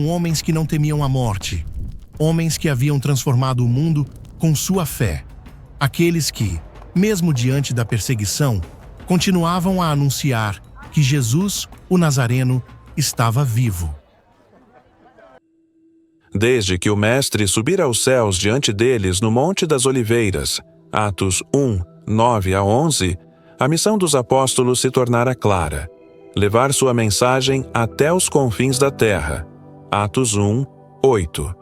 homens que não temiam a morte, homens que haviam transformado o mundo com sua fé, aqueles que, mesmo diante da perseguição, continuavam a anunciar que Jesus, o Nazareno, estava vivo. Desde que o Mestre subira aos céus diante deles no Monte das Oliveiras, Atos 1, 9 a 11, a missão dos apóstolos se tornara clara: levar sua mensagem até os confins da terra. Atos 1, 8.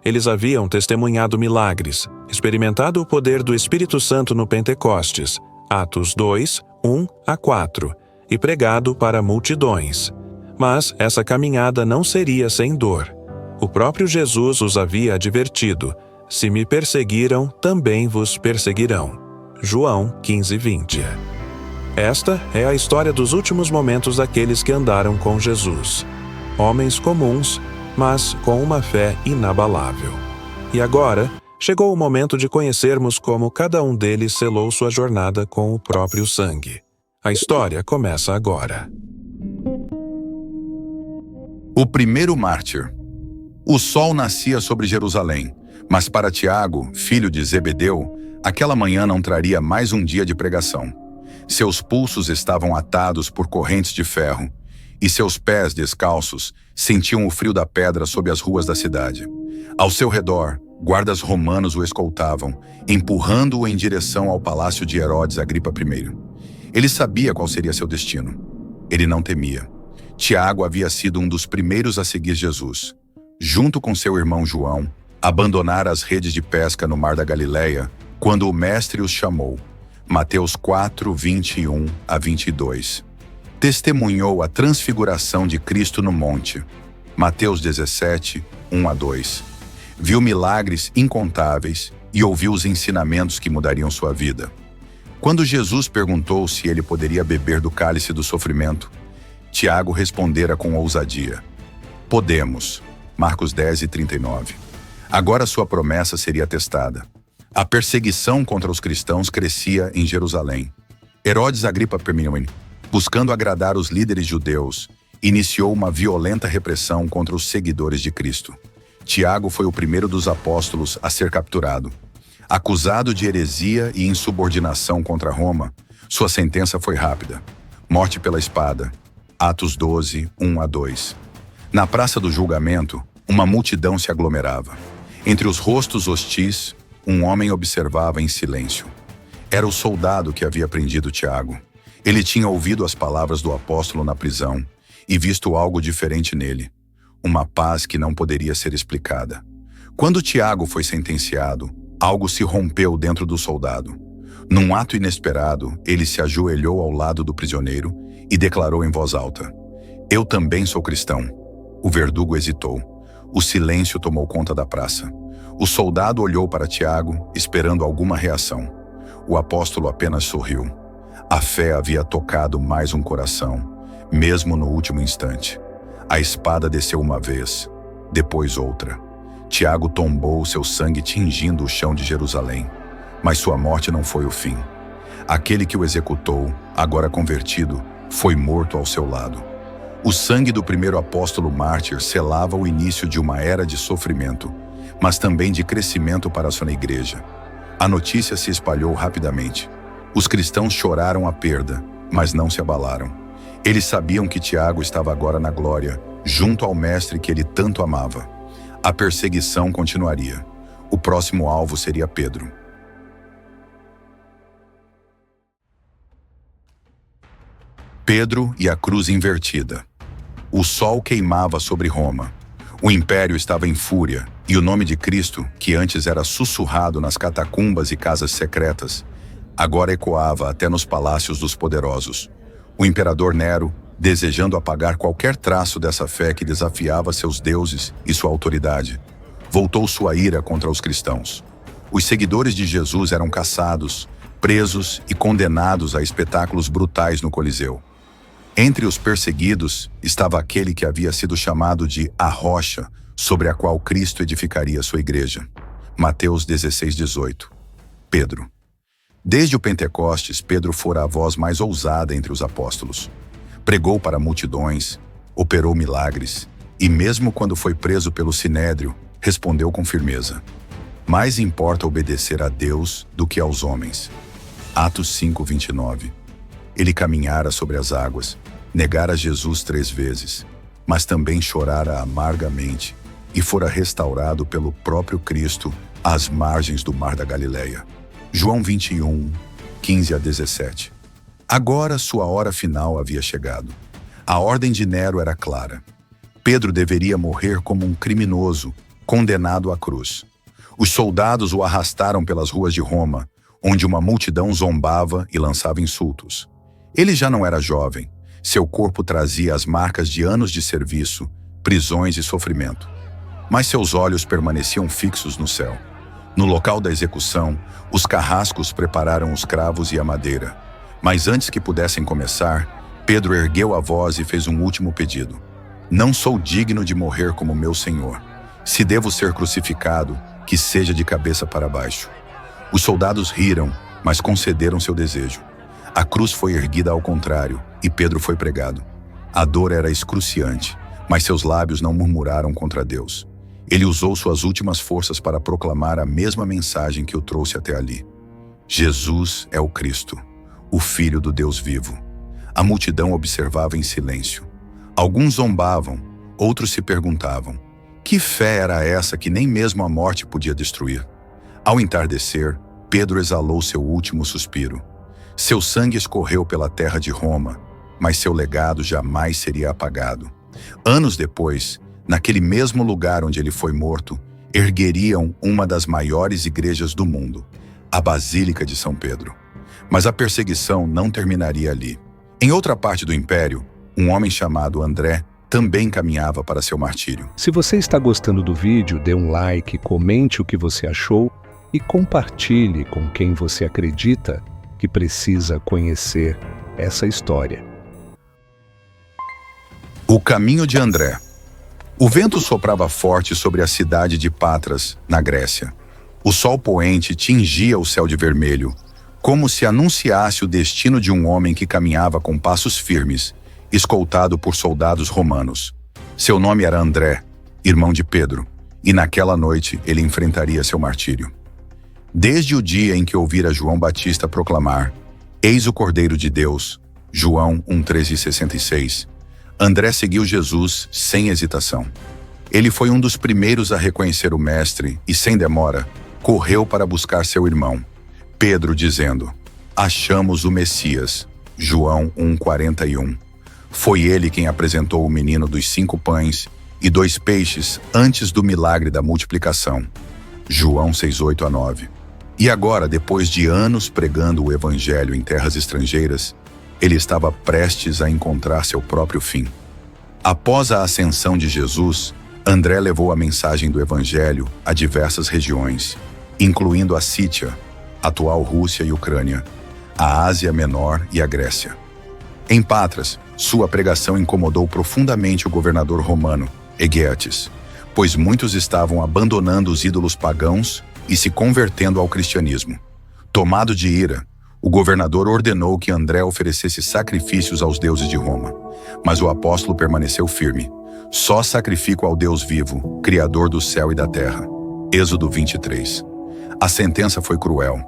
Eles haviam testemunhado milagres, experimentado o poder do Espírito Santo no Pentecostes, Atos 2, 1 a 4, e pregado para multidões. Mas essa caminhada não seria sem dor. O próprio Jesus os havia advertido: se me perseguiram, também vos perseguirão. João 15, 20. Esta é a história dos últimos momentos daqueles que andaram com Jesus. Homens comuns, mas com uma fé inabalável. E agora, chegou o momento de conhecermos como cada um deles selou sua jornada com o próprio sangue. A história começa agora. O primeiro mártir. O sol nascia sobre Jerusalém, mas para Tiago, filho de Zebedeu, aquela manhã não traria mais um dia de pregação. Seus pulsos estavam atados por correntes de ferro, e seus pés descalços sentiam o frio da pedra sob as ruas da cidade. Ao seu redor, guardas romanos o escoltavam, empurrando-o em direção ao palácio de Herodes Agripa I. Ele sabia qual seria seu destino. Ele não temia. Tiago havia sido um dos primeiros a seguir Jesus. Junto com seu irmão João, abandonara as redes de pesca no mar da Galileia quando o Mestre os chamou. Mateus 4, 21 a 22. Testemunhou a transfiguração de Cristo no monte. Mateus 17, 1 a 2. Viu milagres incontáveis e ouviu os ensinamentos que mudariam sua vida. Quando Jesus perguntou se ele poderia beber do cálice do sofrimento, Tiago respondera com ousadia: podemos. Marcos 10 e 39. Agora sua promessa seria testada. A perseguição contra os cristãos crescia em Jerusalém. Herodes Agripa I, buscando agradar os líderes judeus, iniciou uma violenta repressão contra os seguidores de Cristo. Tiago foi o primeiro dos apóstolos a ser capturado. Acusado de heresia e insubordinação contra Roma, sua sentença foi rápida: morte pela espada. Atos 12, 1 a 2. Na praça do julgamento, uma multidão se aglomerava. Entre os rostos hostis, um homem observava em silêncio. Era o soldado que havia prendido Tiago. Ele tinha ouvido as palavras do apóstolo na prisão e visto algo diferente nele, uma paz que não poderia ser explicada. Quando Tiago foi sentenciado, algo se rompeu dentro do soldado. Num ato inesperado, ele se ajoelhou ao lado do prisioneiro e declarou em voz alta: eu também sou cristão. O verdugo hesitou. O silêncio tomou conta da praça. O soldado olhou para Tiago, esperando alguma reação. O apóstolo apenas sorriu. A fé havia tocado mais um coração, mesmo no último instante. A espada desceu uma vez, depois outra. Tiago tombou, seu sangue tingindo o chão de Jerusalém. Mas sua morte não foi o fim. Aquele que o executou, agora convertido, foi morto ao seu lado. O sangue do primeiro apóstolo mártir selava o início de uma era de sofrimento, mas também de crescimento para sua igreja. A notícia se espalhou rapidamente. Os cristãos choraram a perda, mas não se abalaram. Eles sabiam que Tiago estava agora na glória, junto ao mestre que ele tanto amava. A perseguição continuaria. O próximo alvo seria Pedro. Pedro e a cruz invertida. O sol queimava sobre Roma. O império estava em fúria, e o nome de Cristo, que antes era sussurrado nas catacumbas e casas secretas, agora ecoava até nos palácios dos poderosos. O imperador Nero, desejando apagar qualquer traço dessa fé que desafiava seus deuses e sua autoridade, voltou sua ira contra os cristãos. Os seguidores de Jesus eram caçados, presos e condenados a espetáculos brutais no Coliseu. Entre os perseguidos estava aquele que havia sido chamado de a rocha sobre a qual Cristo edificaria sua igreja. Mateus 16, 18. Pedro. Desde o Pentecostes, Pedro fora a voz mais ousada entre os apóstolos. Pregou para multidões, operou milagres E mesmo quando foi preso pelo Sinédrio, respondeu com firmeza: mais importa obedecer a Deus do que aos homens. Atos 5:29. Ele caminhara sobre as águas, negara Jesus 3 vezes, mas também chorara amargamente e fora restaurado pelo próprio Cristo às margens do mar da Galileia. João 21:15-17. Agora sua hora final havia chegado. A ordem de Nero era clara. Pedro deveria morrer como um criminoso, condenado à cruz. Os soldados o arrastaram pelas ruas de Roma, onde uma multidão zombava e lançava insultos. Ele já não era jovem. Seu corpo trazia as marcas de anos de serviço, prisões e sofrimento. Mas seus olhos permaneciam fixos no céu. No local da execução, os carrascos prepararam os cravos e a madeira. Mas antes que pudessem começar, Pedro ergueu a voz e fez um último pedido. Não sou digno de morrer como meu Senhor. Se devo ser crucificado, que seja de cabeça para baixo. Os soldados riram, mas concederam seu desejo. A cruz foi erguida ao contrário, e Pedro foi pregado. A dor era excruciante, mas seus lábios não murmuraram contra Deus. Ele usou suas últimas forças para proclamar a mesma mensagem que o trouxe até ali. Jesus é o Cristo, o Filho do Deus vivo. A multidão observava em silêncio. Alguns zombavam, outros se perguntavam: que fé era essa que nem mesmo a morte podia destruir? Ao entardecer, Pedro exalou seu último suspiro. Seu sangue escorreu pela terra de Roma, mas seu legado jamais seria apagado. Anos depois, naquele mesmo lugar onde ele foi morto, ergueriam uma das maiores igrejas do mundo, a Basílica de São Pedro. Mas a perseguição não terminaria ali. Em outra parte do império, um homem chamado André também caminhava para seu martírio. Se você está gostando do vídeo, dê um like, comente o que você achou e compartilhe com quem você acredita que precisa conhecer essa história. O caminho de André. O vento soprava forte sobre a cidade de Patras, na Grécia. O sol poente tingia o céu de vermelho, como se anunciasse o destino de um homem que caminhava com passos firmes, escoltado por soldados romanos. Seu nome era André, irmão de Pedro, e naquela noite ele enfrentaria seu martírio. Desde o dia em que ouvira João Batista proclamar: Eis o Cordeiro de Deus, João 1:13-66, André seguiu Jesus sem hesitação. Ele foi um dos primeiros a reconhecer o Mestre e, sem demora, correu para buscar seu irmão, Pedro, dizendo: Achamos o Messias, João 1:41. Foi ele quem apresentou o menino dos 5 pães e 2 peixes antes do milagre da multiplicação, João 6:8-9. E agora, depois de anos pregando o evangelho em terras estrangeiras, ele estava prestes a encontrar seu próprio fim. Após a ascensão de Jesus, André levou a mensagem do evangelho a diversas regiões, incluindo a Sítia, atual Rússia e Ucrânia, a Ásia Menor e a Grécia. Em Patras, sua pregação incomodou profundamente o governador romano, Egéates, pois muitos estavam abandonando os ídolos pagãos e se convertendo ao cristianismo. Tomado de ira, o governador ordenou que André oferecesse sacrifícios aos deuses de Roma, mas o apóstolo permaneceu firme. Só sacrifico ao Deus vivo, Criador do céu e da terra. Êxodo 23. A sentença foi cruel.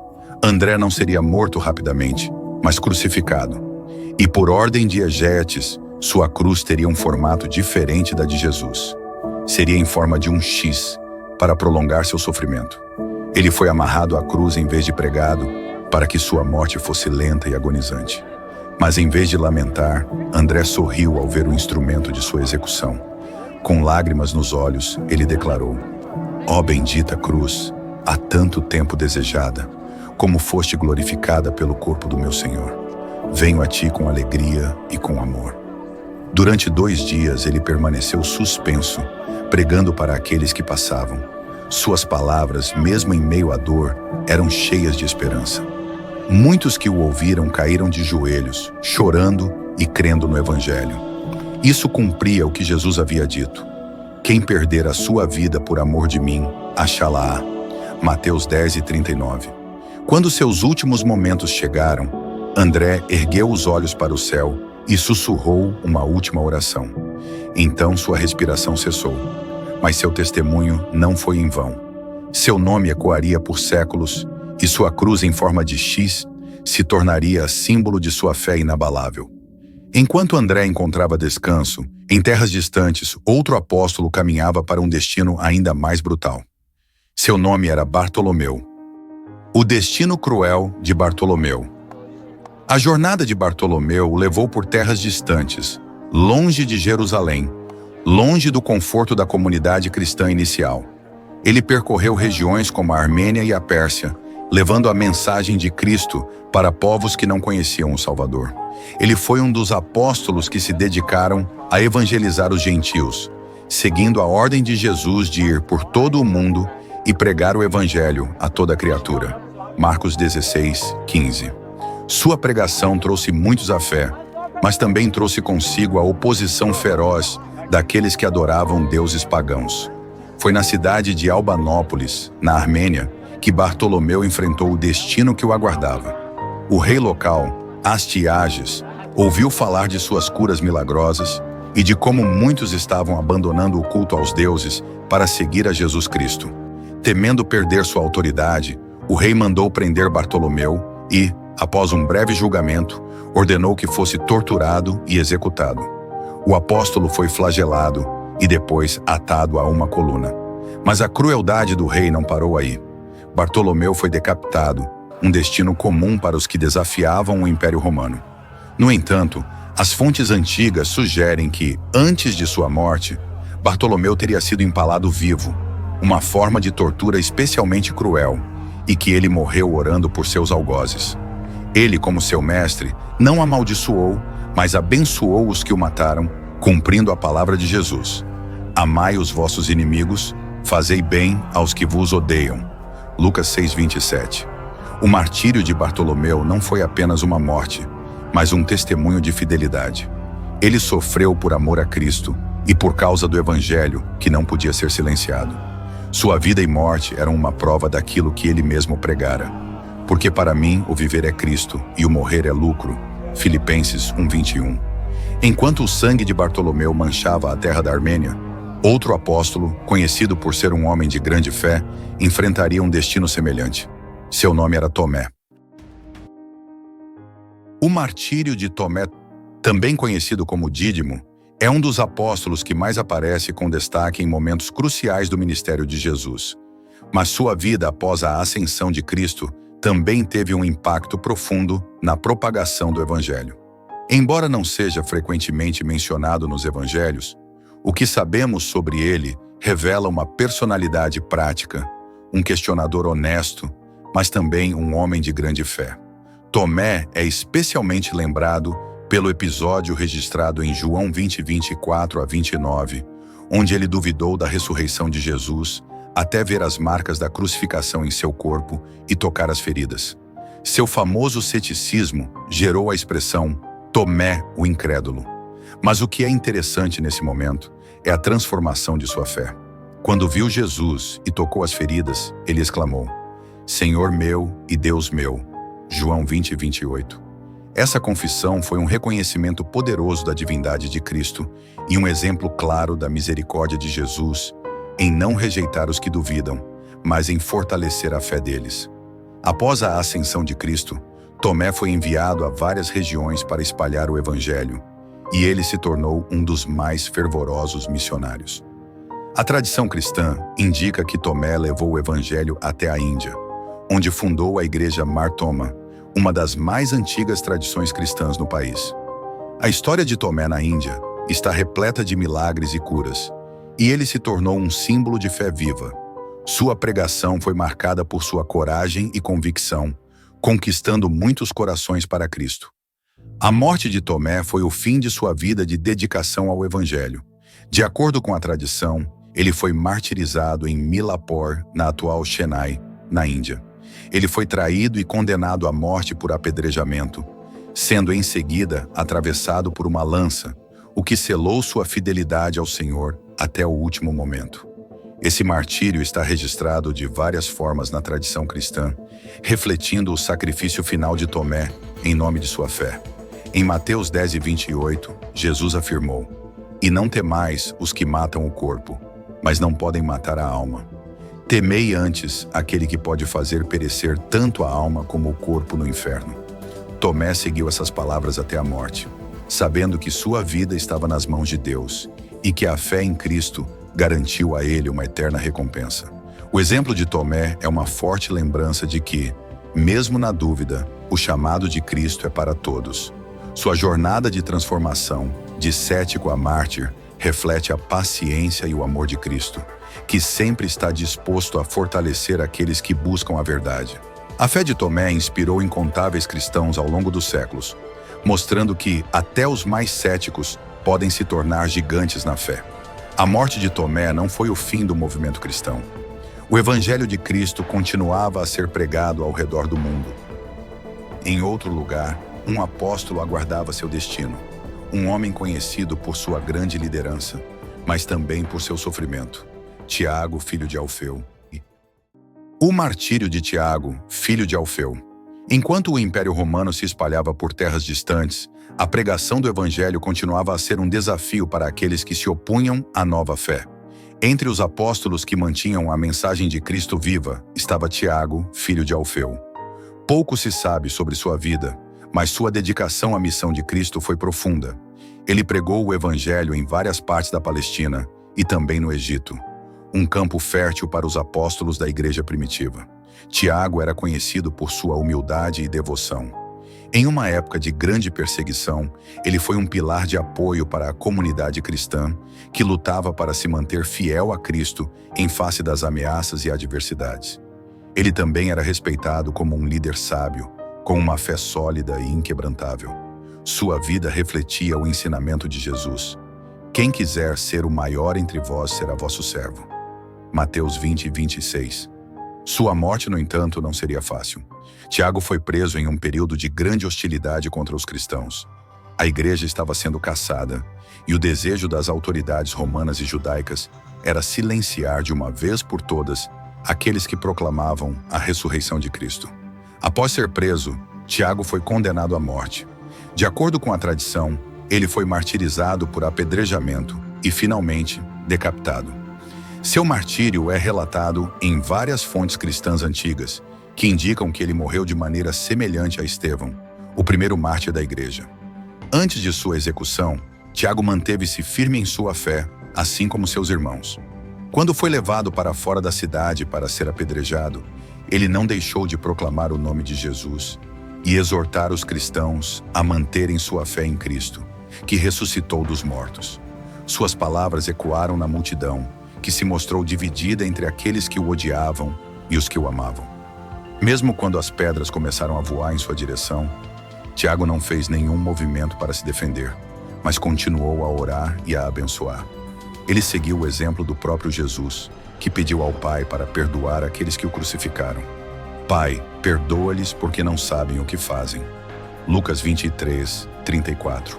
André não seria morto rapidamente, mas crucificado. E por ordem de Egéates, sua cruz teria um formato diferente da de Jesus. Seria em forma de um X, para prolongar seu sofrimento. Ele foi amarrado à cruz em vez de pregado, para que sua morte fosse lenta e agonizante. Mas em vez de lamentar, André sorriu ao ver o instrumento de sua execução. Com lágrimas nos olhos, ele declarou: Ó bendita cruz, há tanto tempo desejada, como foste glorificada pelo corpo do meu Senhor. Venho a ti com alegria e com amor. Durante 2 dias ele permaneceu suspenso, pregando para aqueles que passavam. Suas palavras, mesmo em meio à dor, eram cheias de esperança. Muitos que o ouviram caíram de joelhos, chorando e crendo no Evangelho. Isso cumpria o que Jesus havia dito: quem perder a sua vida por amor de mim, achá-la-á. Mateus 10:39. Quando seus últimos momentos chegaram, André ergueu os olhos para o céu e sussurrou uma última oração: Então sua respiração cessou. Mas seu testemunho não foi em vão. Seu nome ecoaria por séculos e sua cruz em forma de X se tornaria símbolo de sua fé inabalável. Enquanto André encontrava descanso, em terras distantes, outro apóstolo caminhava para um destino ainda mais brutal. Seu nome era Bartolomeu. O destino cruel de Bartolomeu. A jornada de Bartolomeu o levou por terras distantes, longe de Jerusalém, longe do conforto da comunidade cristã inicial. Ele percorreu regiões como a Armênia e a Pérsia, levando a mensagem de Cristo para povos que não conheciam o Salvador. Ele foi um dos apóstolos que se dedicaram a evangelizar os gentios, seguindo a ordem de Jesus de ir por todo o mundo e pregar o evangelho a toda criatura. Marcos 16, 15. Sua pregação trouxe muitos à fé, mas também trouxe consigo a oposição feroz daqueles que adoravam deuses pagãos. Foi na cidade de Albanópolis, na Armênia, que Bartolomeu enfrentou o destino que o aguardava. O rei local, Astiages, ouviu falar de suas curas milagrosas e de como muitos estavam abandonando o culto aos deuses para seguir a Jesus Cristo. Temendo perder sua autoridade, o rei mandou prender Bartolomeu e, após um breve julgamento, ordenou que fosse torturado e executado. O apóstolo foi flagelado e depois atado a uma coluna. Mas a crueldade do rei não parou aí. Bartolomeu foi decapitado, um destino comum para os que desafiavam o Império Romano. No entanto, as fontes antigas sugerem que, antes de sua morte, Bartolomeu teria sido empalado vivo, uma forma de tortura especialmente cruel, e que ele morreu orando por seus algozes. Ele, como seu mestre, não amaldiçoou, mas abençoou os que o mataram, cumprindo a palavra de Jesus. Amai os vossos inimigos, fazei bem aos que vos odeiam. Lucas 6:27. O martírio de Bartolomeu não foi apenas uma morte, mas um testemunho de fidelidade. Ele sofreu por amor a Cristo e por causa do Evangelho, que não podia ser silenciado. Sua vida e morte eram uma prova daquilo que ele mesmo pregara. Porque para mim o viver é Cristo e o morrer é lucro. Filipenses 1:21. Enquanto o sangue de Bartolomeu manchava a terra da Armênia, outro apóstolo, conhecido por ser um homem de grande fé, enfrentaria um destino semelhante. Seu nome era Tomé. O martírio de Tomé, também conhecido como Dídimo, é um dos apóstolos que mais aparece com destaque em momentos cruciais do ministério de Jesus. Mas sua vida após a ascensão de Cristo também teve um impacto profundo na propagação do Evangelho. Embora não seja frequentemente mencionado nos Evangelhos, o que sabemos sobre ele revela uma personalidade prática, um questionador honesto, mas também um homem de grande fé. Tomé é especialmente lembrado pelo episódio registrado em João 20:24-29, onde ele duvidou da ressurreição de Jesus até ver as marcas da crucificação em seu corpo e tocar as feridas. Seu famoso ceticismo gerou a expressão Tomé, o incrédulo. Mas o que é interessante nesse momento é a transformação de sua fé. Quando viu Jesus e tocou as feridas, ele exclamou: Senhor meu e Deus meu. João 20:28. Essa confissão foi um reconhecimento poderoso da divindade de Cristo e um exemplo claro da misericórdia de Jesus em não rejeitar os que duvidam, mas em fortalecer a fé deles. Após a ascensão de Cristo, Tomé foi enviado a várias regiões para espalhar o Evangelho, e ele se tornou um dos mais fervorosos missionários. A tradição cristã indica que Tomé levou o Evangelho até a Índia, onde fundou a Igreja Mar Thoma, uma das mais antigas tradições cristãs no país. A história de Tomé na Índia está repleta de milagres e curas, e ele se tornou um símbolo de fé viva. Sua pregação foi marcada por sua coragem e convicção, conquistando muitos corações para Cristo. A morte de Tomé foi o fim de sua vida de dedicação ao Evangelho. De acordo com a tradição, ele foi martirizado em Milapore, na atual Chennai, na Índia. Ele foi traído e condenado à morte por apedrejamento, sendo em seguida atravessado por uma lança, o que selou sua fidelidade ao Senhor até o último momento. Esse martírio está registrado de várias formas na tradição cristã, refletindo o sacrifício final de Tomé em nome de sua fé. Em Mateus 10:28, Jesus afirmou: E não temais os que matam o corpo, mas não podem matar a alma. Temei antes aquele que pode fazer perecer tanto a alma como o corpo no inferno. Tomé seguiu essas palavras até a morte, sabendo que sua vida estava nas mãos de Deus e que a fé em Cristo garantiu a ele uma eterna recompensa. O exemplo de Tomé é uma forte lembrança de que, mesmo na dúvida, o chamado de Cristo é para todos. Sua jornada de transformação, de cético a mártir, reflete a paciência e o amor de Cristo, que sempre está disposto a fortalecer aqueles que buscam a verdade. A fé de Tomé inspirou incontáveis cristãos ao longo dos séculos, mostrando que até os mais céticos podem se tornar gigantes na fé. A morte de Tomé não foi o fim do movimento cristão. O Evangelho de Cristo continuava a ser pregado ao redor do mundo. Em outro lugar, um apóstolo aguardava seu destino, um homem conhecido por sua grande liderança, mas também por seu sofrimento. Tiago, filho de Alfeu. O martírio de Tiago, filho de Alfeu. Enquanto o Império Romano se espalhava por terras distantes, a pregação do Evangelho continuava a ser um desafio para aqueles que se opunham à nova fé. Entre os apóstolos que mantinham a mensagem de Cristo viva, estava Tiago, filho de Alfeu. Pouco se sabe sobre sua vida, mas sua dedicação à missão de Cristo foi profunda. Ele pregou o Evangelho em várias partes da Palestina e também no Egito, um campo fértil para os apóstolos da igreja primitiva. Tiago era conhecido por sua humildade e devoção. Em uma época de grande perseguição, ele foi um pilar de apoio para a comunidade cristã, que lutava para se manter fiel a Cristo em face das ameaças e adversidades. Ele também era respeitado como um líder sábio, com uma fé sólida e inquebrantável. Sua vida refletia o ensinamento de Jesus. Quem quiser ser o maior entre vós será vosso servo. Mateus 20, 26. Sua morte, no entanto, não seria fácil. Tiago foi preso em um período de grande hostilidade contra os cristãos. A igreja estava sendo caçada, e o desejo das autoridades romanas e judaicas era silenciar de uma vez por todas aqueles que proclamavam a ressurreição de Cristo. Após ser preso, Tiago foi condenado à morte. De acordo com a tradição, ele foi martirizado por apedrejamento e, finalmente, decapitado. Seu martírio é relatado em várias fontes cristãs antigas, que indicam que ele morreu de maneira semelhante a Estevão, o primeiro mártir da igreja. Antes de sua execução, Tiago manteve-se firme em sua fé, assim como seus irmãos. Quando foi levado para fora da cidade para ser apedrejado, ele não deixou de proclamar o nome de Jesus e exortar os cristãos a manterem sua fé em Cristo, que ressuscitou dos mortos. Suas palavras ecoaram na multidão, que se mostrou dividida entre aqueles que o odiavam e os que o amavam. Mesmo quando as pedras começaram a voar em sua direção, Tiago não fez nenhum movimento para se defender, mas continuou a orar e a abençoar. Ele seguiu o exemplo do próprio Jesus, que pediu ao Pai para perdoar aqueles que o crucificaram. Pai, perdoa-lhes porque não sabem o que fazem. Lucas 23, 34.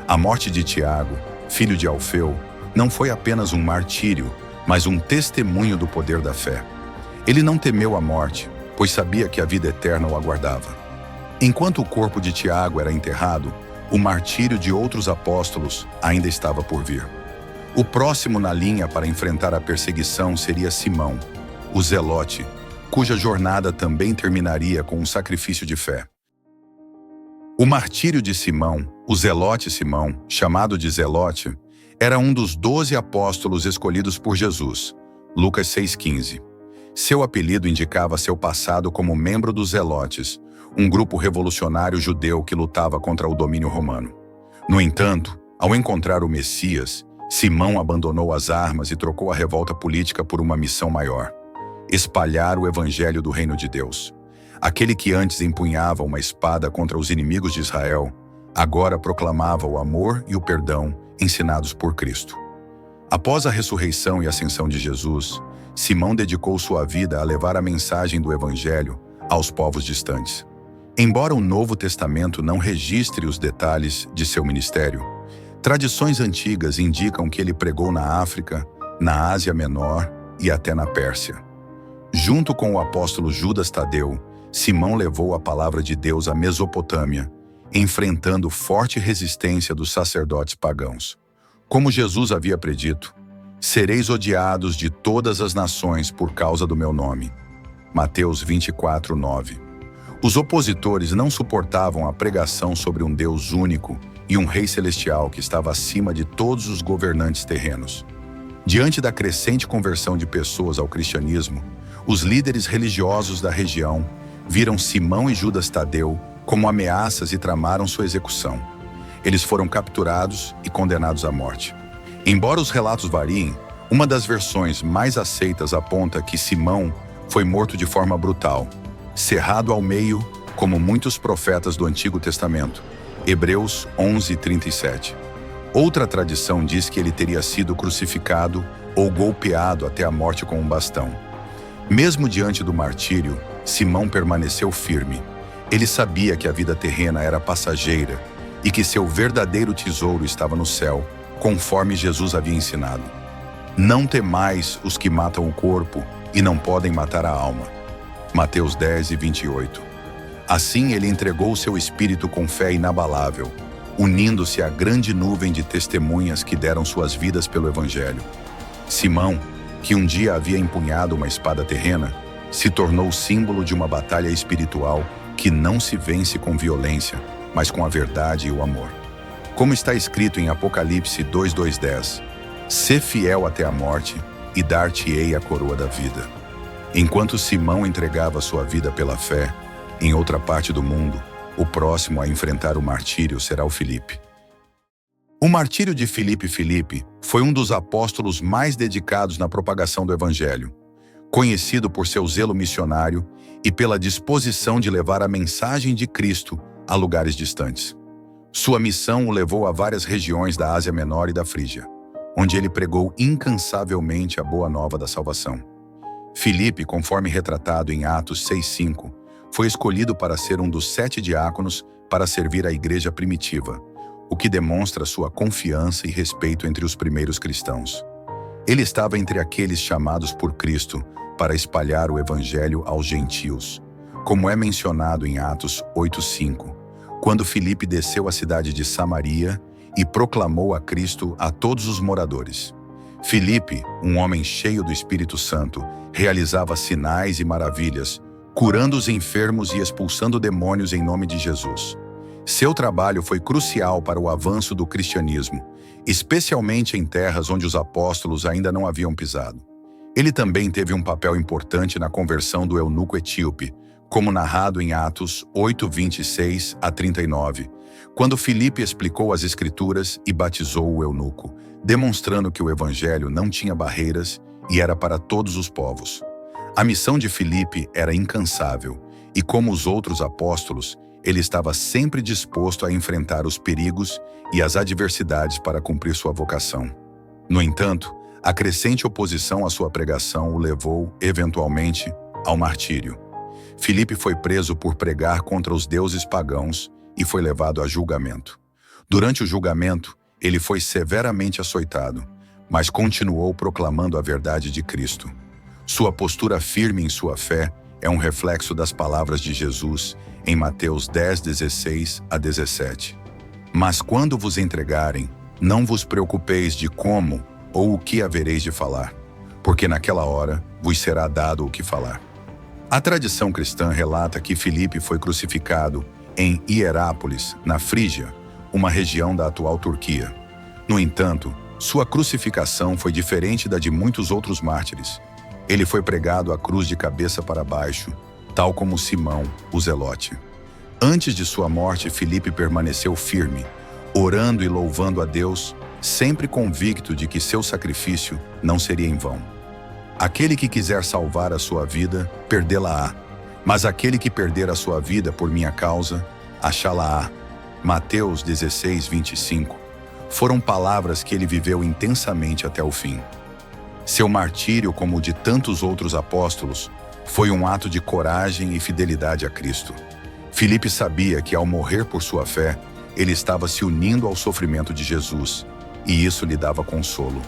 A morte de Tiago, filho de Alfeu, não foi apenas um martírio, mas um testemunho do poder da fé. Ele não temeu a morte, pois sabia que a vida eterna o aguardava. Enquanto o corpo de Tiago era enterrado, o martírio de outros apóstolos ainda estava por vir. O próximo na linha para enfrentar a perseguição seria Simão, o Zelote, cuja jornada também terminaria com um sacrifício de fé. O martírio de Simão, o Zelote Simão, chamado de Zelote, era um dos 12 apóstolos escolhidos por Jesus, Lucas 6,15. Seu apelido indicava seu passado como membro dos Zelotes, um grupo revolucionário judeu que lutava contra o domínio romano. No entanto, ao encontrar o Messias, Simão abandonou as armas e trocou a revolta política por uma missão maior: espalhar o evangelho do reino de Deus. Aquele que antes empunhava uma espada contra os inimigos de Israel, agora proclamava o amor e o perdão ensinados por Cristo. Após a ressurreição e ascensão de Jesus, Simão dedicou sua vida a levar a mensagem do evangelho aos povos distantes. Embora o Novo Testamento não registre os detalhes de seu ministério, tradições antigas indicam que ele pregou na África, na Ásia Menor e até na Pérsia. Junto com o apóstolo Judas Tadeu, Simão levou a palavra de Deus à Mesopotâmia, enfrentando forte resistência dos sacerdotes pagãos. Como Jesus havia predito, sereis odiados de todas as nações por causa do meu nome. Mateus 24:9. Os opositores não suportavam a pregação sobre um Deus único e um Rei Celestial que estava acima de todos os governantes terrenos. Diante da crescente conversão de pessoas ao cristianismo, os líderes religiosos da região viram Simão e Judas Tadeu como ameaças e tramaram sua execução. Eles foram capturados e condenados à morte. Embora os relatos variem, uma das versões mais aceitas aponta que Simão foi morto de forma brutal, cerrado ao meio, como muitos profetas do Antigo Testamento. Hebreus 11:37. Outra tradição diz que ele teria sido crucificado ou golpeado até a morte com um bastão. Mesmo diante do martírio, Simão permaneceu firme. Ele sabia que a vida terrena era passageira e que seu verdadeiro tesouro estava no céu, conforme Jesus havia ensinado. Não temais os que matam o corpo e não podem matar a alma. Mateus 10:28. Assim ele entregou seu espírito com fé inabalável, unindo-se à grande nuvem de testemunhas que deram suas vidas pelo Evangelho. Simão, que um dia havia empunhado uma espada terrena, se tornou símbolo de uma batalha espiritual que não se vence com violência, mas com a verdade e o amor. Como está escrito em Apocalipse 2:10, sê fiel até a morte e dar-te-ei a coroa da vida. Enquanto Simão entregava sua vida pela fé, em outra parte do mundo, o próximo a enfrentar o martírio será o Filipe. O martírio de Filipe foi um dos apóstolos mais dedicados na propagação do Evangelho, conhecido por seu zelo missionário e pela disposição de levar a mensagem de Cristo a lugares distantes. Sua missão o levou a várias regiões da Ásia Menor e da Frígia, onde ele pregou incansavelmente a boa nova da salvação. Filipe, conforme retratado em Atos 6:5, foi escolhido para ser um dos 7 diáconos para servir a igreja primitiva, o que demonstra sua confiança e respeito entre os primeiros cristãos. Ele estava entre aqueles chamados por Cristo para espalhar o evangelho aos gentios, como é mencionado em Atos 8:5, quando Filipe desceu à cidade de Samaria e proclamou a Cristo a todos os moradores. Filipe, um homem cheio do Espírito Santo, realizava sinais e maravilhas, curando os enfermos e expulsando demônios em nome de Jesus. Seu trabalho foi crucial para o avanço do cristianismo, especialmente em terras onde os apóstolos ainda não haviam pisado. Ele também teve um papel importante na conversão do eunuco etíope, como narrado em Atos 8:26-39, quando Filipe explicou as Escrituras e batizou o eunuco, demonstrando que o evangelho não tinha barreiras e era para todos os povos. A missão de Filipe era incansável, e como os outros apóstolos, ele estava sempre disposto a enfrentar os perigos e as adversidades para cumprir sua vocação. No entanto, a crescente oposição à sua pregação o levou, eventualmente, ao martírio. Filipe foi preso por pregar contra os deuses pagãos e foi levado a julgamento. Durante o julgamento, ele foi severamente açoitado, mas continuou proclamando a verdade de Cristo. Sua postura firme em sua fé é um reflexo das palavras de Jesus em Mateus 10:16-17. Mas quando vos entregarem, não vos preocupeis de como ou o que havereis de falar, porque naquela hora vos será dado o que falar. A tradição cristã relata que Filipe foi crucificado em Hierápolis, na Frígia, uma região da atual Turquia. No entanto, sua crucificação foi diferente da de muitos outros mártires. Ele foi pregado à cruz de cabeça para baixo, tal como Simão, o Zelote. Antes de sua morte, Filipe permaneceu firme, orando e louvando a Deus, sempre convicto de que seu sacrifício não seria em vão. Aquele que quiser salvar a sua vida, perdê-la-á. Mas aquele que perder a sua vida por minha causa, achá-la-á. Mateus 16:25. Foram palavras que ele viveu intensamente até o fim. Seu martírio, como o de tantos outros apóstolos, foi um ato de coragem e fidelidade a Cristo. Filipe sabia que, ao morrer por sua fé, ele estava se unindo ao sofrimento de Jesus, e isso lhe dava consolo.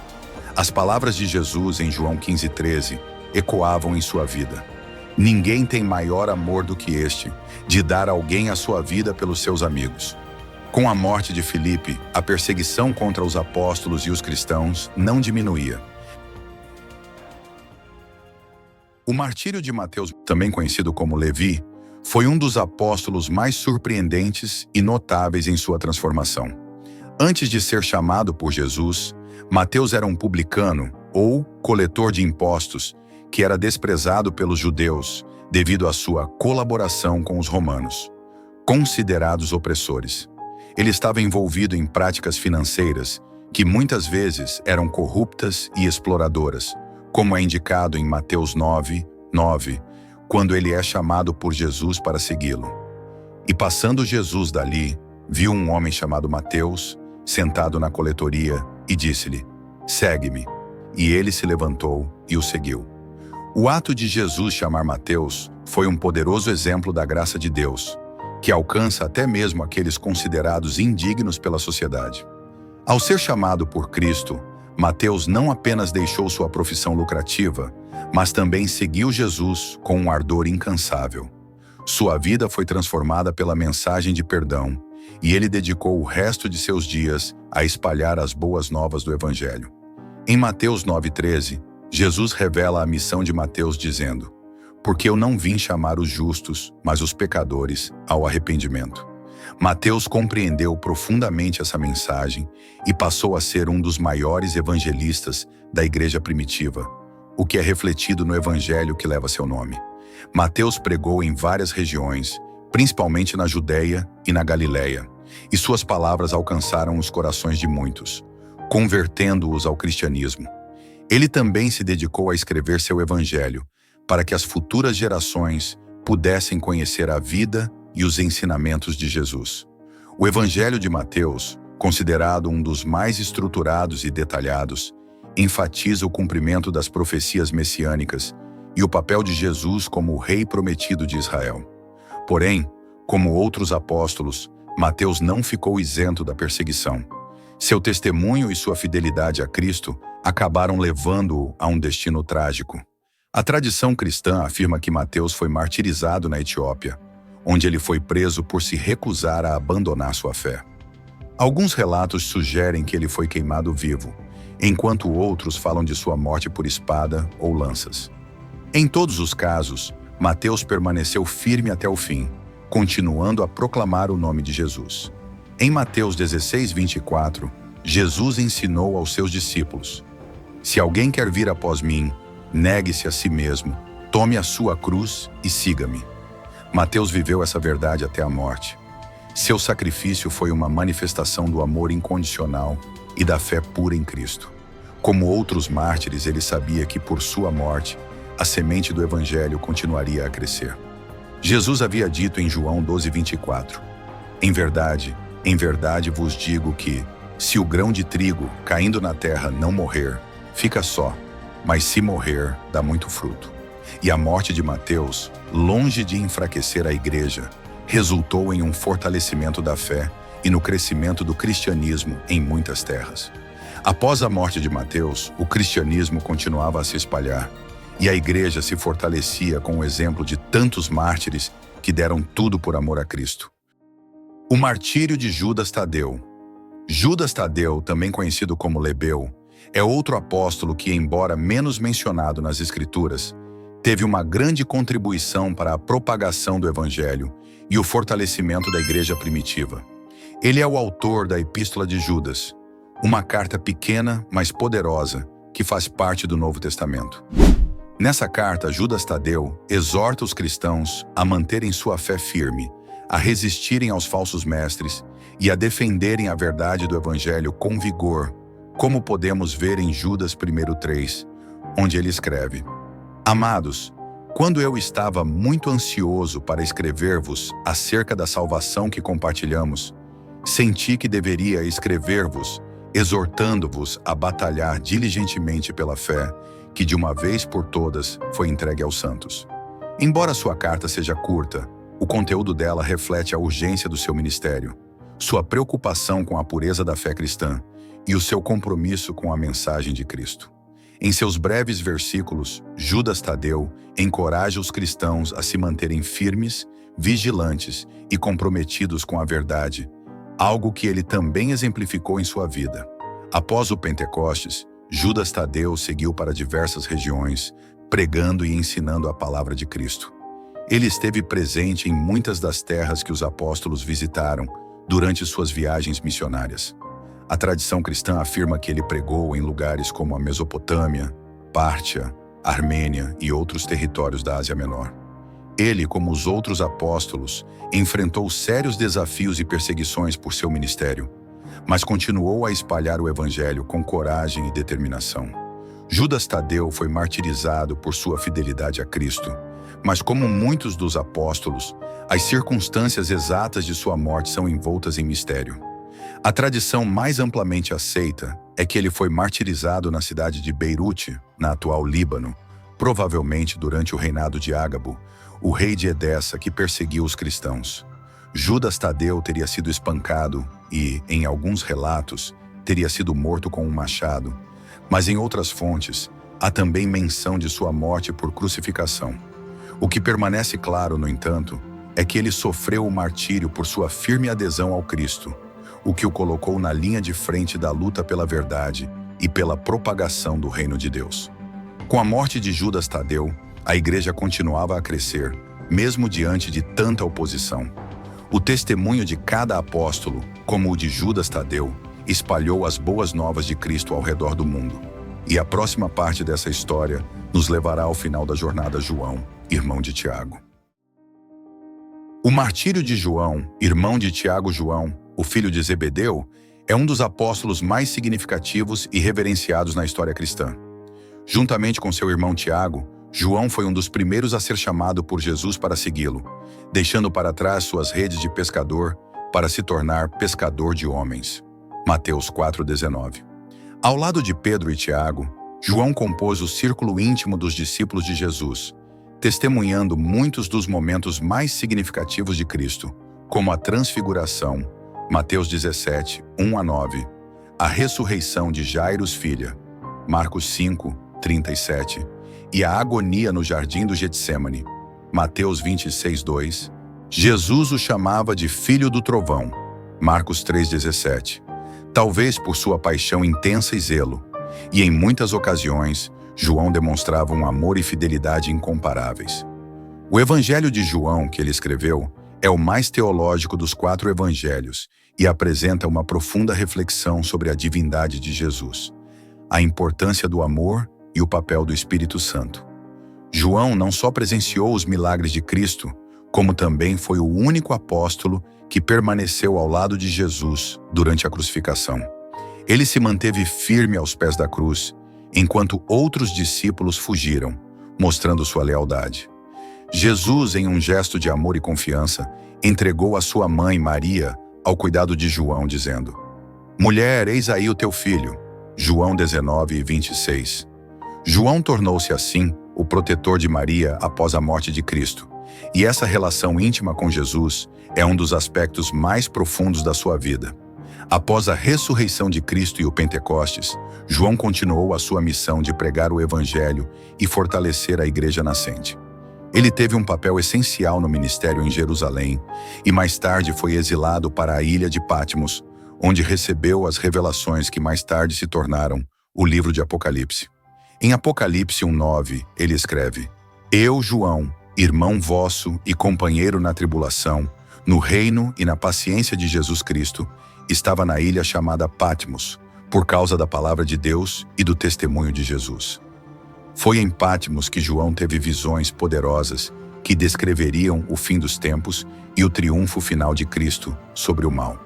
As palavras de Jesus em João 15:13 ecoavam em sua vida. Ninguém tem maior amor do que este, de dar alguém a sua vida pelos seus amigos. Com a morte de Filipe, a perseguição contra os apóstolos e os cristãos não diminuía. O martírio de Mateus, também conhecido como Levi, foi um dos apóstolos mais surpreendentes e notáveis em sua transformação. Antes de ser chamado por Jesus, Mateus era um publicano, ou coletor de impostos, que era desprezado pelos judeus devido à sua colaboração com os romanos, considerados opressores. Ele estava envolvido em práticas financeiras que muitas vezes eram corruptas e exploradoras, como é indicado em Mateus 9:9, quando ele é chamado por Jesus para segui-lo. E passando Jesus dali, viu um homem chamado Mateus, sentado na coletoria, e disse-lhe: "Segue-me." E ele se levantou e o seguiu. O ato de Jesus chamar Mateus foi um poderoso exemplo da graça de Deus, que alcança até mesmo aqueles considerados indignos pela sociedade. Ao ser chamado por Cristo, Mateus não apenas deixou sua profissão lucrativa, mas também seguiu Jesus com um ardor incansável. Sua vida foi transformada pela mensagem de perdão, e ele dedicou o resto de seus dias a espalhar as boas novas do Evangelho. Em Mateus 9:13, Jesus revela a missão de Mateus dizendo: "Porque eu não vim chamar os justos, mas os pecadores ao arrependimento." Mateus compreendeu profundamente essa mensagem e passou a ser um dos maiores evangelistas da igreja primitiva, o que é refletido no evangelho que leva seu nome. Mateus pregou em várias regiões, principalmente na Judéia e na Galiléia, e suas palavras alcançaram os corações de muitos, convertendo-os ao cristianismo. Ele também se dedicou a escrever seu evangelho, para que as futuras gerações pudessem conhecer a vida e os ensinamentos de Jesus. O Evangelho de Mateus, considerado um dos mais estruturados e detalhados, enfatiza o cumprimento das profecias messiânicas e o papel de Jesus como o Rei prometido de Israel. Porém, como outros apóstolos, Mateus não ficou isento da perseguição. Seu testemunho e sua fidelidade a Cristo acabaram levando-o a um destino trágico. A tradição cristã afirma que Mateus foi martirizado na Etiópia, onde ele foi preso por se recusar a abandonar sua fé. Alguns relatos sugerem que ele foi queimado vivo, enquanto outros falam de sua morte por espada ou lanças. Em todos os casos, Mateus permaneceu firme até o fim, continuando a proclamar o nome de Jesus. Em Mateus 16:24, Jesus ensinou aos seus discípulos: "Se alguém quer vir após mim, negue-se a si mesmo, tome a sua cruz e siga-me." Mateus viveu essa verdade até a morte. Seu sacrifício foi uma manifestação do amor incondicional e da fé pura em Cristo. Como outros mártires, ele sabia que por sua morte, a semente do Evangelho continuaria a crescer. Jesus havia dito em João 12:24, em verdade vos digo que, se o grão de trigo caindo na terra não morrer, fica só, mas se morrer, dá muito fruto." E a morte de Mateus, longe de enfraquecer a igreja, resultou em um fortalecimento da fé e no crescimento do cristianismo em muitas terras. Após a morte de Mateus, o cristianismo continuava a se espalhar, e a igreja se fortalecia com o exemplo de tantos mártires que deram tudo por amor a Cristo. O martírio de Judas Tadeu. Judas Tadeu, também conhecido como Lebeu, é outro apóstolo que, embora menos mencionado nas Escrituras, teve uma grande contribuição para a propagação do Evangelho e o fortalecimento da igreja primitiva. Ele é o autor da Epístola de Judas, uma carta pequena, mas poderosa, que faz parte do Novo Testamento. Nessa carta, Judas Tadeu exorta os cristãos a manterem sua fé firme, a resistirem aos falsos mestres e a defenderem a verdade do Evangelho com vigor, como podemos ver em Judas 1:3, onde ele escreve: "Amados, quando eu estava muito ansioso para escrever-vos acerca da salvação que compartilhamos, senti que deveria escrever-vos, exortando-vos a batalhar diligentemente pela fé, que de uma vez por todas foi entregue aos santos." Embora sua carta seja curta, o conteúdo dela reflete a urgência do seu ministério, sua preocupação com a pureza da fé cristã e o seu compromisso com a mensagem de Cristo. Em seus breves versículos, Judas Tadeu encoraja os cristãos a se manterem firmes, vigilantes e comprometidos com a verdade, algo que ele também exemplificou em sua vida. Após o Pentecostes, Judas Tadeu seguiu para diversas regiões, pregando e ensinando a palavra de Cristo. Ele esteve presente em muitas das terras que os apóstolos visitaram durante suas viagens missionárias. A tradição cristã afirma que ele pregou em lugares como a Mesopotâmia, Pártia, Armênia e outros territórios da Ásia Menor. Ele, como os outros apóstolos, enfrentou sérios desafios e perseguições por seu ministério, mas continuou a espalhar o evangelho com coragem e determinação. Judas Tadeu foi martirizado por sua fidelidade a Cristo, mas como muitos dos apóstolos, as circunstâncias exatas de sua morte são envoltas em mistério. A tradição mais amplamente aceita é que ele foi martirizado na cidade de Beirute, na atual Líbano, provavelmente durante o reinado de Ágabo, o rei de Edessa que perseguiu os cristãos. Judas Tadeu teria sido espancado e, em alguns relatos, teria sido morto com um machado, mas em outras fontes, há também menção de sua morte por crucificação. O que permanece claro, no entanto, é que ele sofreu o martírio por sua firme adesão ao Cristo, o que o colocou na linha de frente da luta pela verdade e pela propagação do reino de Deus. Com a morte de Judas Tadeu, a igreja continuava a crescer, mesmo diante de tanta oposição. O testemunho de cada apóstolo, como o de Judas Tadeu, espalhou as boas novas de Cristo ao redor do mundo. E a próxima parte dessa história nos levará ao final da jornada João, irmão de Tiago. O martírio de João, irmão de Tiago João, o filho de Zebedeu, é um dos apóstolos mais significativos e reverenciados na história cristã. Juntamente com seu irmão Tiago, João foi um dos primeiros a ser chamado por Jesus para segui-lo, deixando para trás suas redes de pescador para se tornar pescador de homens. Mateus 4,19. Ao lado de Pedro e Tiago, João compôs o círculo íntimo dos discípulos de Jesus, testemunhando muitos dos momentos mais significativos de Cristo, como a transfiguração, Mateus 17, 1-9, a ressurreição de Jairus filha, Marcos 5, 37, e a agonia no jardim do Getsemane, Mateus 26, 2, Jesus o chamava de Filho do Trovão, Marcos 3,17, talvez por sua paixão intensa e zelo, e em muitas ocasiões, João demonstrava um amor e fidelidade incomparáveis. O Evangelho de João, que ele escreveu, é o mais teológico dos 4 evangelhos e apresenta uma profunda reflexão sobre a divindade de Jesus, a importância do amor e o papel do Espírito Santo. João não só presenciou os milagres de Cristo, como também foi o único apóstolo que permaneceu ao lado de Jesus durante a crucificação. Ele se manteve firme aos pés da cruz, enquanto outros discípulos fugiram, mostrando sua lealdade. Jesus, em um gesto de amor e confiança, entregou a sua mãe, Maria, ao cuidado de João, dizendo: Mulher, eis aí o teu filho. João 19, 26. João tornou-se assim o protetor de Maria após a morte de Cristo, e essa relação íntima com Jesus é um dos aspectos mais profundos da sua vida. Após a ressurreição de Cristo e o Pentecostes, João continuou a sua missão de pregar o Evangelho e fortalecer a igreja nascente. Ele teve um papel essencial no ministério em Jerusalém e mais tarde foi exilado para a ilha de Patmos, onde recebeu as revelações que mais tarde se tornaram o livro de Apocalipse. Em Apocalipse 1:9, ele escreve: Eu, João, irmão vosso e companheiro na tribulação, no reino e na paciência de Jesus Cristo, estava na ilha chamada Patmos, por causa da palavra de Deus e do testemunho de Jesus. Foi em Patmos que João teve visões poderosas que descreveriam o fim dos tempos e o triunfo final de Cristo sobre o mal.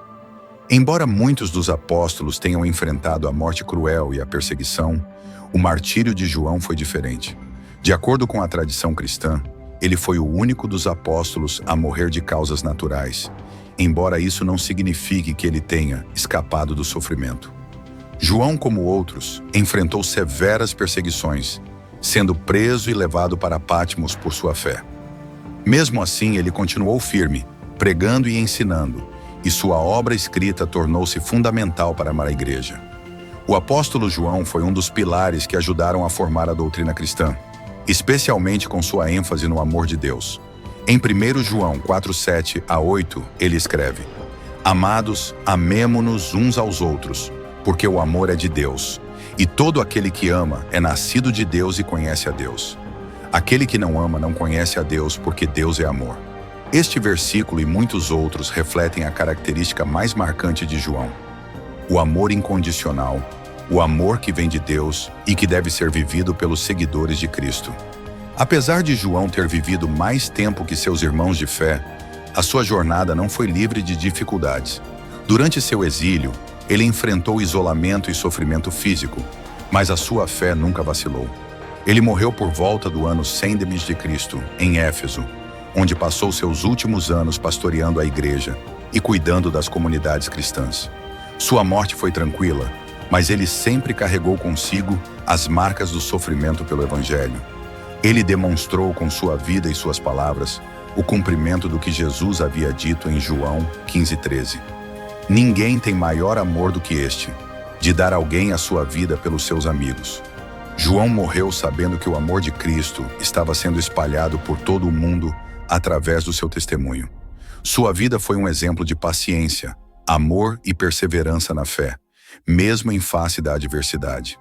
Embora muitos dos apóstolos tenham enfrentado a morte cruel e a perseguição, o martírio de João foi diferente. De acordo com a tradição cristã, ele foi o único dos apóstolos a morrer de causas naturais, embora isso não signifique que ele tenha escapado do sofrimento. João, como outros, enfrentou severas perseguições, sendo preso e levado para Patmos por sua fé. Mesmo assim, ele continuou firme, pregando e ensinando, e sua obra escrita tornou-se fundamental para a igreja. O apóstolo João foi um dos pilares que ajudaram a formar a doutrina cristã, especialmente com sua ênfase no amor de Deus. Em 1 João 4:7-8, ele escreve: Amados, amemo-nos uns aos outros, porque o amor é de Deus. E todo aquele que ama é nascido de Deus e conhece a Deus. Aquele que não ama não conhece a Deus, porque Deus é amor. Este versículo e muitos outros refletem a característica mais marcante de João: o amor incondicional, o amor que vem de Deus e que deve ser vivido pelos seguidores de Cristo. Apesar de João ter vivido mais tempo que seus irmãos de fé, a sua jornada não foi livre de dificuldades. Durante seu exílio, ele enfrentou isolamento e sofrimento físico, mas a sua fé nunca vacilou. Ele morreu por volta do ano 100 d.C., em Éfeso, onde passou seus últimos anos pastoreando a igreja e cuidando das comunidades cristãs. Sua morte foi tranquila, mas ele sempre carregou consigo as marcas do sofrimento pelo Evangelho. Ele demonstrou com sua vida e suas palavras o cumprimento do que Jesus havia dito em João 15:13. Ninguém tem maior amor do que este, de dar alguém a sua vida pelos seus amigos. João morreu sabendo que o amor de Cristo estava sendo espalhado por todo o mundo através do seu testemunho. Sua vida foi um exemplo de paciência, amor e perseverança na fé, mesmo em face da adversidade.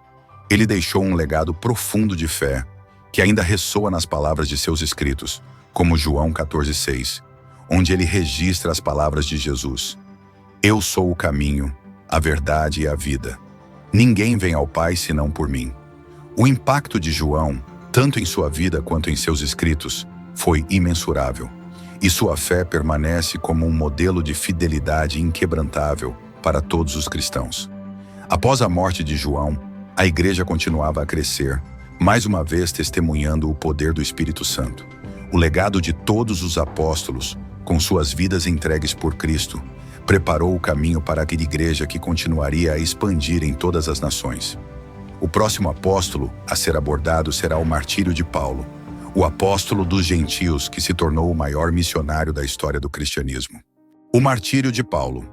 Ele deixou um legado profundo de fé, que ainda ressoa nas palavras de seus escritos, como João 14:6, onde ele registra as palavras de Jesus: Eu sou o caminho, a verdade e a vida. Ninguém vem ao Pai senão por mim. O impacto de João, tanto em sua vida quanto em seus escritos, foi imensurável, e sua fé permanece como um modelo de fidelidade inquebrantável para todos os cristãos. Após a morte de João, a igreja continuava a crescer, mais uma vez testemunhando o poder do Espírito Santo. O legado de todos os apóstolos, com suas vidas entregues por Cristo, preparou o caminho para aquela igreja que continuaria a expandir em todas as nações. O próximo apóstolo a ser abordado será o martírio de Paulo, o apóstolo dos gentios que se tornou o maior missionário da história do cristianismo. O martírio de Paulo.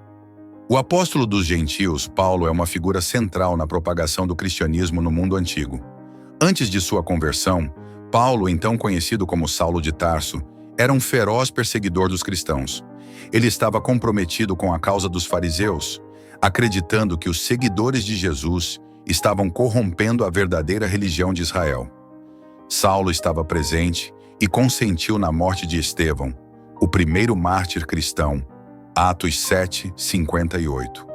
O apóstolo dos gentios, Paulo, é uma figura central na propagação do cristianismo no mundo antigo. Antes de sua conversão, Paulo, então conhecido como Saulo de Tarso, era um feroz perseguidor dos cristãos. Ele estava comprometido com a causa dos fariseus, acreditando que os seguidores de Jesus estavam corrompendo a verdadeira religião de Israel. Saulo estava presente e consentiu na morte de Estevão, o primeiro mártir cristão, Atos 7:58.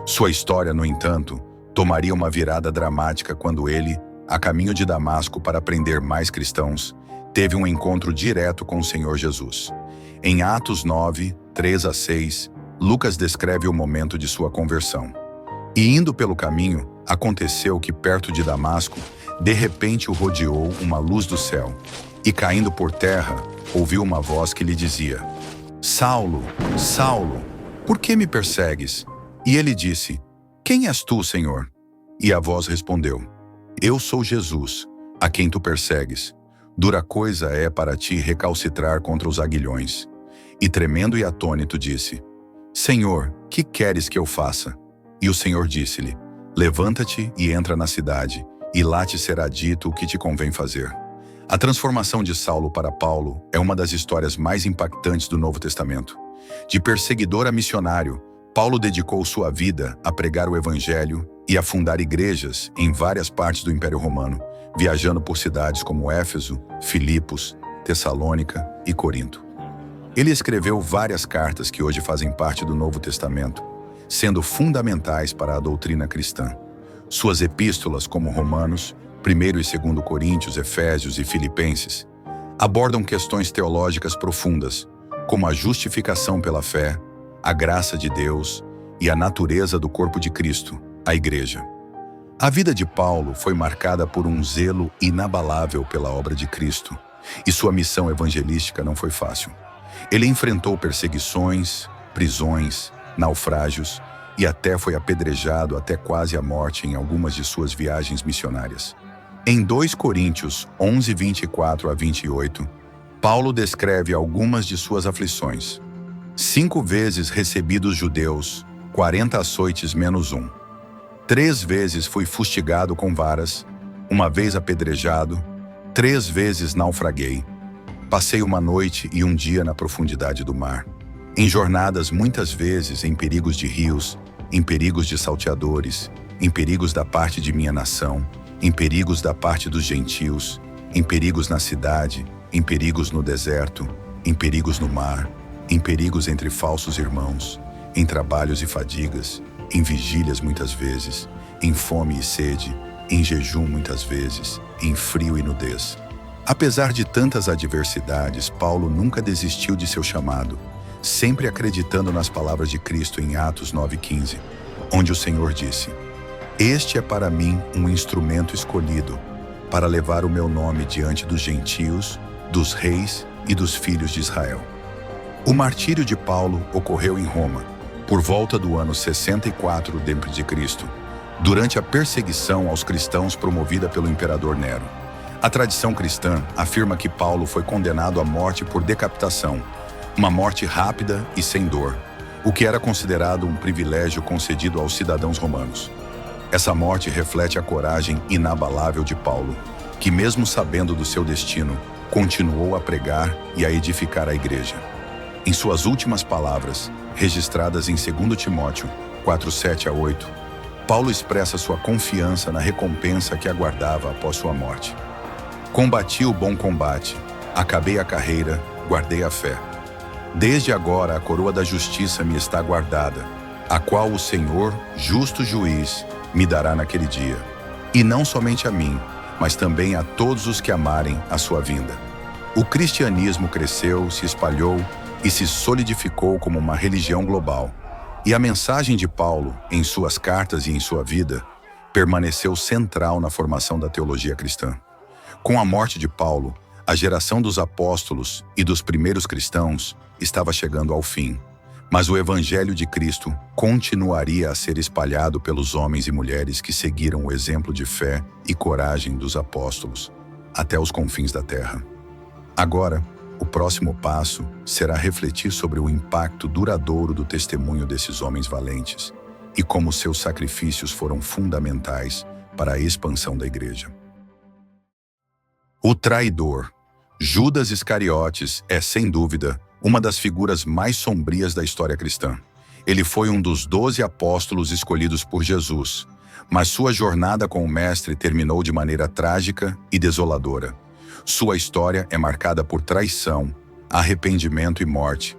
Sua história, no entanto, tomaria uma virada dramática quando ele, a caminho de Damasco para prender mais cristãos, teve um encontro direto com o Senhor Jesus. Em Atos 9:3-6, Lucas descreve o momento de sua conversão. E indo pelo caminho, aconteceu que perto de Damasco, de repente o rodeou uma luz do céu, e caindo por terra, ouviu uma voz que lhe dizia: Saulo, Saulo, por que me persegues? E ele disse: Quem és tu, Senhor? E a voz respondeu: Eu sou Jesus, a quem tu persegues. Dura coisa é para ti recalcitrar contra os aguilhões. E tremendo e atônito disse: Senhor, que queres que eu faça? E o Senhor disse-lhe: Levanta-te e entra na cidade, e lá te será dito o que te convém fazer. A transformação de Saulo para Paulo é uma das histórias mais impactantes do Novo Testamento. De perseguidor a missionário, Paulo dedicou sua vida a pregar o Evangelho e a fundar igrejas em várias partes do Império Romano, viajando por cidades como Éfeso, Filipos, Tessalônica e Corinto. Ele escreveu várias cartas que hoje fazem parte do Novo Testamento, sendo fundamentais para a doutrina cristã. Suas epístolas, como Romanos, 1 e 2 Coríntios, Efésios e Filipenses, abordam questões teológicas profundas, como a justificação pela fé, a graça de Deus e a natureza do corpo de Cristo, a Igreja. A vida de Paulo foi marcada por um zelo inabalável pela obra de Cristo, e sua missão evangelística não foi fácil. Ele enfrentou perseguições, prisões, naufrágios e até foi apedrejado até quase a morte em algumas de suas viagens missionárias. Em 2 Coríntios 11:24-28, Paulo descreve algumas de suas aflições. 5 vezes recebi dos judeus, 40 açoites menos 1. 3 vezes fui fustigado com varas, 1 vez apedrejado, 3 vezes naufraguei. Passei uma noite e um dia na profundidade do mar. em jornadas muitas vezes em perigos de rios, em perigos de salteadores, em perigos da parte de minha nação, em perigos da parte dos gentios, em perigos na cidade, em perigos no deserto, em perigos no mar, em perigos entre falsos irmãos, em trabalhos e fadigas, em vigílias muitas vezes, em fome e sede, em jejum muitas vezes, em frio e nudez. Apesar de tantas adversidades, Paulo nunca desistiu de seu chamado, sempre acreditando nas palavras de Cristo em Atos 9:15, onde o Senhor disse: "Este é para mim um instrumento escolhido, para levar o meu nome diante dos gentios, dos reis e dos filhos de Israel." O martírio de Paulo ocorreu em Roma, por volta do ano 64 d.C., durante a perseguição aos cristãos promovida pelo imperador Nero. A tradição cristã afirma que Paulo foi condenado à morte por decapitação, uma morte rápida e sem dor, o que era considerado um privilégio concedido aos cidadãos romanos. Essa morte reflete a coragem inabalável de Paulo, que mesmo sabendo do seu destino, continuou a pregar e a edificar a igreja. Em suas últimas palavras, registradas em 2 Timóteo 4:7-8, Paulo expressa sua confiança na recompensa que aguardava após sua morte. "Combati o bom combate, acabei a carreira, guardei a fé. Desde agora a coroa da justiça me está guardada, a qual o Senhor, justo juiz, me dará naquele dia. E não somente a mim, mas também a todos os que amarem a sua vinda." O cristianismo cresceu, se espalhou e se solidificou como uma religião global. E a mensagem de Paulo, em suas cartas e em sua vida, permaneceu central na formação da teologia cristã. Com a morte de Paulo, a geração dos apóstolos e dos primeiros cristãos estava chegando ao fim, mas o Evangelho de Cristo continuaria a ser espalhado pelos homens e mulheres que seguiram o exemplo de fé e coragem dos apóstolos, até os confins da terra. Agora, o próximo passo será refletir sobre o impacto duradouro do testemunho desses homens valentes e como seus sacrifícios foram fundamentais para a expansão da igreja. O traidor, Judas Iscariotes, é, sem dúvida, uma das figuras mais sombrias da história cristã. Ele foi um dos 12 apóstolos escolhidos por Jesus, mas sua jornada com o Mestre terminou de maneira trágica e desoladora. Sua história é marcada por traição, arrependimento e morte,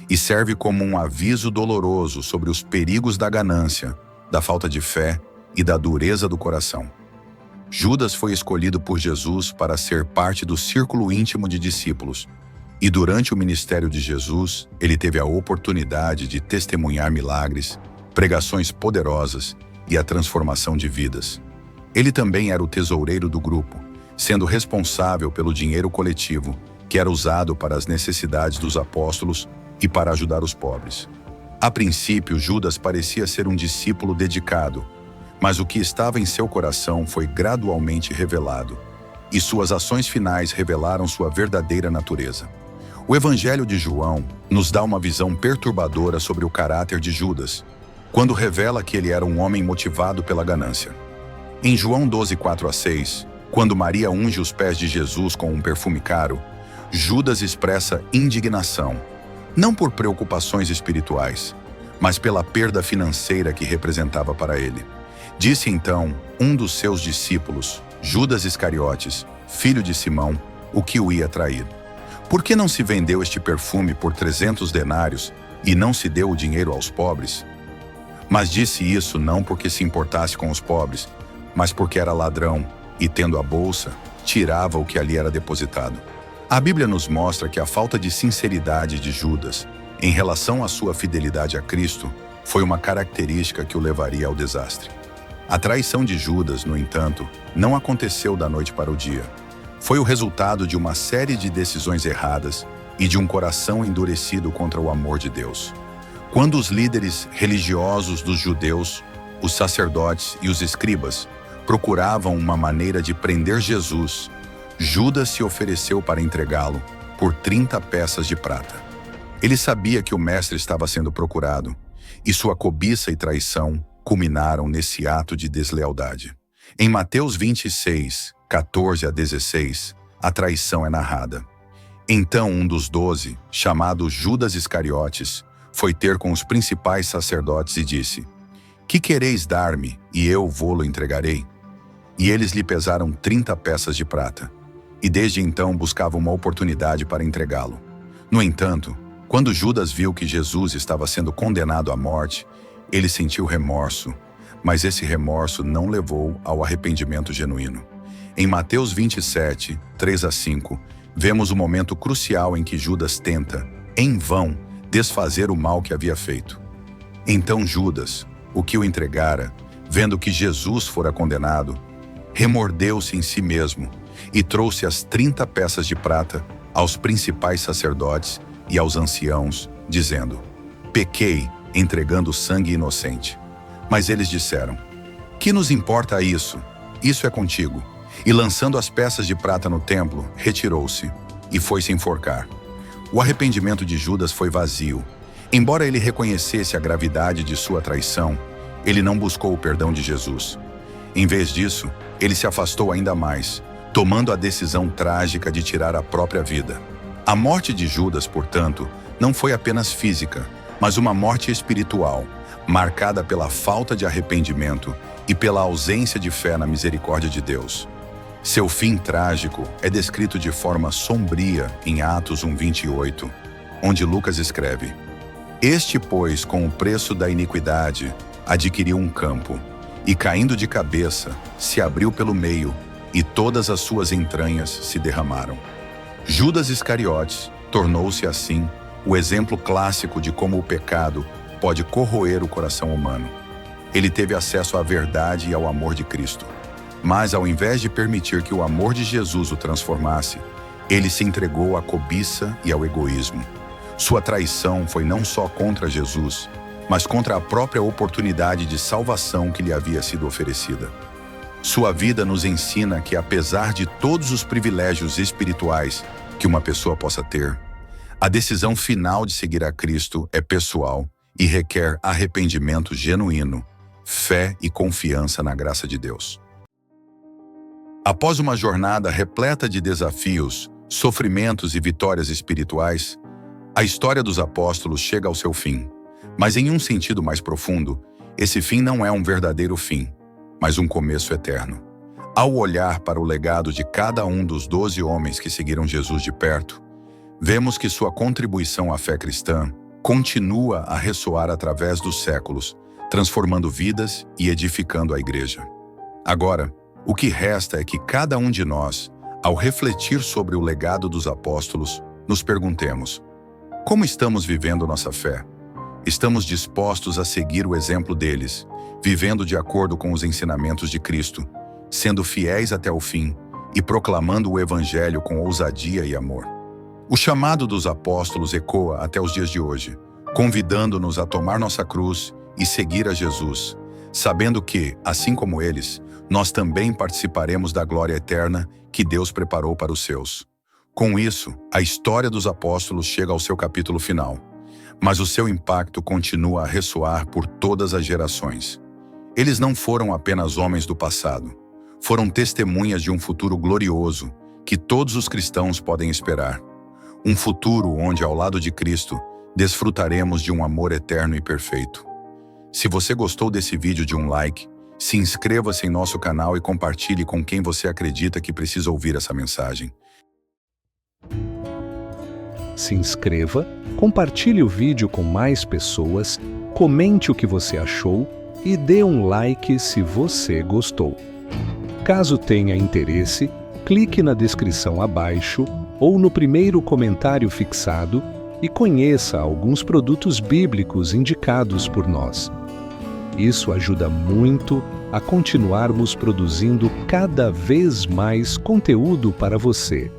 e serve como um aviso doloroso sobre os perigos da ganância, da falta de fé e da dureza do coração. Judas foi escolhido por Jesus para ser parte do círculo íntimo de discípulos, e durante o ministério de Jesus, ele teve a oportunidade de testemunhar milagres, pregações poderosas e a transformação de vidas. Ele também era o tesoureiro do grupo, sendo responsável pelo dinheiro coletivo, que era usado para as necessidades dos apóstolos e para ajudar os pobres. A princípio, Judas parecia ser um discípulo dedicado, mas o que estava em seu coração foi gradualmente revelado, e suas ações finais revelaram sua verdadeira natureza. O Evangelho de João nos dá uma visão perturbadora sobre o caráter de Judas, quando revela que ele era um homem motivado pela ganância. Em João 12:4-6, quando Maria unge os pés de Jesus com um perfume caro, Judas expressa indignação, não por preocupações espirituais, mas pela perda financeira que representava para ele. Disse então um dos seus discípulos, Judas Iscariotes, filho de Simão, o que o ia trair: "Por que não se vendeu este perfume por 300 denários e não se deu o dinheiro aos pobres?" Mas disse isso não porque se importasse com os pobres, mas porque era ladrão e, tendo a bolsa, tirava o que ali era depositado. A Bíblia nos mostra que a falta de sinceridade de Judas em relação à sua fidelidade a Cristo foi uma característica que o levaria ao desastre. A traição de Judas, no entanto, não aconteceu da noite para o dia. Foi o resultado de uma série de decisões erradas e de um coração endurecido contra o amor de Deus. Quando os líderes religiosos dos judeus, os sacerdotes e os escribas procuravam uma maneira de prender Jesus, Judas se ofereceu para entregá-lo por 30 peças de prata. Ele sabia que o mestre estava sendo procurado, e sua cobiça e traição culminaram nesse ato de deslealdade. Em Mateus 26, 14-16, a traição é narrada. Então um dos 12, chamado Judas Iscariotes, foi ter com os principais sacerdotes e disse: Que quereis dar-me, e eu vô-lo entregarei? E eles lhe pesaram 30 peças de prata, e desde então buscavam uma oportunidade para entregá-lo. No entanto, quando Judas viu que Jesus estava sendo condenado à morte, ele sentiu remorso, mas esse remorso não levou ao arrependimento genuíno. Em Mateus 27, 3-5, vemos o momento crucial em que Judas tenta, em vão, desfazer o mal que havia feito. Então Judas, o que o entregara, vendo que Jesus fora condenado, remordeu-se em si mesmo e trouxe as 30 peças de prata aos principais sacerdotes e aos anciãos, dizendo: Pequei, entregando sangue inocente. Mas eles disseram: Que nos importa isso? Isso é contigo. E lançando as peças de prata no templo, retirou-se e foi-se enforcar. O arrependimento de Judas foi vazio. Embora ele reconhecesse a gravidade de sua traição, ele não buscou o perdão de Jesus. Em vez disso, ele se afastou ainda mais, tomando a decisão trágica de tirar a própria vida. A morte de Judas, portanto, não foi apenas física, mas uma morte espiritual, marcada pela falta de arrependimento e pela ausência de fé na misericórdia de Deus. Seu fim trágico é descrito de forma sombria em Atos 1:28, onde Lucas escreve: Este, pois, com o preço da iniquidade, adquiriu um campo, e caindo de cabeça, se abriu pelo meio, e todas as suas entranhas se derramaram. Judas Iscariotes tornou-se, assim, o exemplo clássico de como o pecado pode corroer o coração humano. Ele teve acesso à verdade e ao amor de Cristo. Mas, ao invés de permitir que o amor de Jesus o transformasse, ele se entregou à cobiça e ao egoísmo. Sua traição foi não só contra Jesus, mas contra a própria oportunidade de salvação que lhe havia sido oferecida. Sua vida nos ensina que, apesar de todos os privilégios espirituais que uma pessoa possa ter, a decisão final de seguir a Cristo é pessoal e requer arrependimento genuíno, fé e confiança na graça de Deus. Após uma jornada repleta de desafios, sofrimentos e vitórias espirituais, a história dos apóstolos chega ao seu fim. Mas em um sentido mais profundo, esse fim não é um verdadeiro fim, mas um começo eterno. Ao olhar para o legado de cada um dos 12 homens que seguiram Jesus de perto, vemos que sua contribuição à fé cristã continua a ressoar através dos séculos, transformando vidas e edificando a igreja. Agora, o que resta é que cada um de nós, ao refletir sobre o legado dos apóstolos, nos perguntemos: como estamos vivendo nossa fé? Estamos dispostos a seguir o exemplo deles, vivendo de acordo com os ensinamentos de Cristo, sendo fiéis até o fim e proclamando o Evangelho com ousadia e amor? O chamado dos apóstolos ecoa até os dias de hoje, convidando-nos a tomar nossa cruz e seguir a Jesus, sabendo que, assim como eles, nós também participaremos da glória eterna que Deus preparou para os seus. Com isso, a história dos apóstolos chega ao seu capítulo final, mas o seu impacto continua a ressoar por todas as gerações. Eles não foram apenas homens do passado, foram testemunhas de um futuro glorioso que todos os cristãos podem esperar. Um futuro onde, ao lado de Cristo, desfrutaremos de um amor eterno e perfeito. Se você gostou desse vídeo, de um like, se inscreva-se em nosso canal e compartilhe com quem você acredita que precisa ouvir essa mensagem. Se inscreva, compartilhe o vídeo com mais pessoas, comente o que você achou e dê um like se você gostou. Caso tenha interesse, clique na descrição abaixo ou no primeiro comentário fixado e conheça alguns produtos bíblicos indicados por nós. Isso ajuda muito a continuarmos produzindo cada vez mais conteúdo para você.